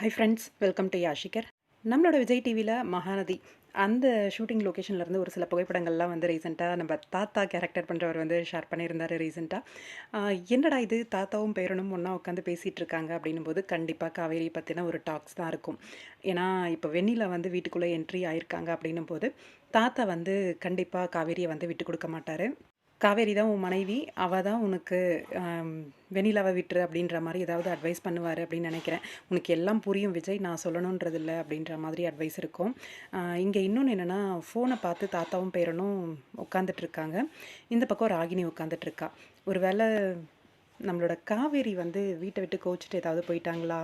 Hi friends, welcome to Yashikar. நம்மளோட விஜய் டிவியில் மகாநதி அந்த ஷூட்டிங் லொக்கேஷன்லேருந்து ஒரு சில புகைப்படங்கள்லாம் வந்து ரீசெண்டாக நம்ம தாத்தா கேரக்டர் பண்ணுறவர் வந்து ஷேர் பண்ணியிருந்தார் ரீசெண்டாக. என்னடா இது தாத்தாவும் பேரனும் ஒன்றா உட்காந்து பேசிகிட்டு இருக்காங்க அப்படின்னும் போது கண்டிப்பாக காவேரி பற்றின ஒரு டாக்ஸ் தான் இருக்கும். ஏன்னா இப்போ வெண்ணிலா வந்து வீட்டுக்குள்ளே என்ட்ரி ஆயிருக்காங்க அப்படின்னும் போது தாத்தா வந்து கண்டிப்பாக காவேரியை வந்து விட்டு கொடுக்க மாட்டார். காவேரி தான் உன் மனைவி, அவள் தான் உனக்கு ஆம், வெண்ணிலாவை விட்டுரு அப்படின்ற மாதிரி ஏதாவது அட்வைஸ் பண்ணுவார் அப்படின்னு நினைக்கிறேன். உனக்கு எல்லாம் புரியும் விஜய், நான் சொல்லணுன்றது இல்லை அப்படின்ற மாதிரி அட்வைஸ் இருக்கும். இங்கே இன்னொன்று என்னென்னா, ஃபோனை பார்த்து தாத்தாவும் பேரனும் உட்காந்துட்டு இருக்காங்க. இந்த பக்கம் ராகினி உட்காந்துட்ருக்கா. ஒரு வேளை நம்மளோட காவேரி வந்து வீட்டை விட்டு கோச்சிட்டு ஏதாவது போயிட்டாங்களா?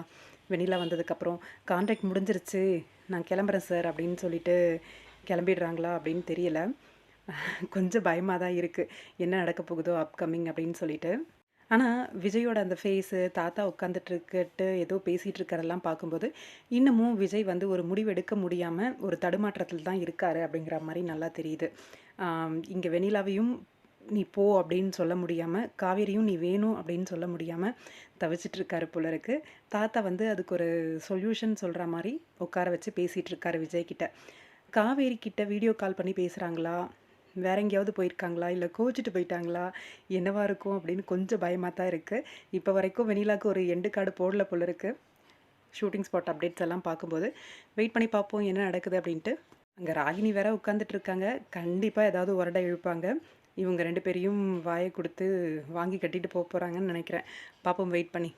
வெண்ணிலா வந்ததுக்கப்புறம் கான்ட்ராக்ட் முடிஞ்சிருச்சு, நான் கிளம்புறேன் சார் அப்படின்னு சொல்லிட்டு கிளம்பிடுறாங்களா அப்படின்னு தெரியல. கொஞ்சம் பயமாக தான் இருக்குது, என்ன நடக்க போகுதோ அப்கமிங் அப்படின்னு சொல்லிட்டு. ஆனால் விஜயோட அந்த ஃபேஸு, தாத்தா உட்காந்துட்ருக்கட்டு ஏதோ பேசிகிட்டு இருக்கிறதெல்லாம் பார்க்கும்போது இன்னமும் விஜய் வந்து ஒரு முடிவு எடுக்க முடியாமல் ஒரு தடுமாற்றத்தில் தான் இருக்கார் அப்படிங்கிற மாதிரி நல்லா தெரியுது. இங்கே வெண்ணிலாவையும் நீ போ அப்படின்னு சொல்ல முடியாமல், காவேரியும் நீ வேணும் அப்படின்னு சொல்ல முடியாமல் தவிச்சிட்ருக்காரு போல இருக்குது. தாத்தா வந்து அதுக்கு ஒரு சொல்யூஷன் சொல்கிற மாதிரி உட்கார வச்சு பேசிகிட்டு இருக்காரு விஜய்கிட்ட. காவேரி கிட்ட வீடியோ கால் பண்ணி பேசுகிறாங்களா, வேற எங்கேயாவது போயிருக்காங்களா, இல்லை கோச்சிட்டு போயிட்டாங்களா, என்னவா இருக்கும் அப்படின்னு கொஞ்சம் பயமாக தான் இருக்குது. இப்போ வரைக்கும் வெண்ணிலாவுக்கு ஒரு எண்டு கார்டு போடல போல இருக்குது. ஷூட்டிங் ஸ்பாட் அப்டேட்ஸ் எல்லாம் பார்க்கும்போது வெயிட் பண்ணி பார்ப்போம் என்ன நடக்குது அப்படின்ட்டு. அங்கே ராகினி வேற உட்காந்துட்டு இருக்காங்க. கண்டிப்பாக ஏதாவது உரடை இழுப்பாங்க. இவங்க 2 பேரையும் வாயை கொடுத்து வாங்கி கட்டிட்டு போக போகிறாங்கன்னு நினைக்கிறேன். பார்ப்போம் வெயிட் பண்ணி.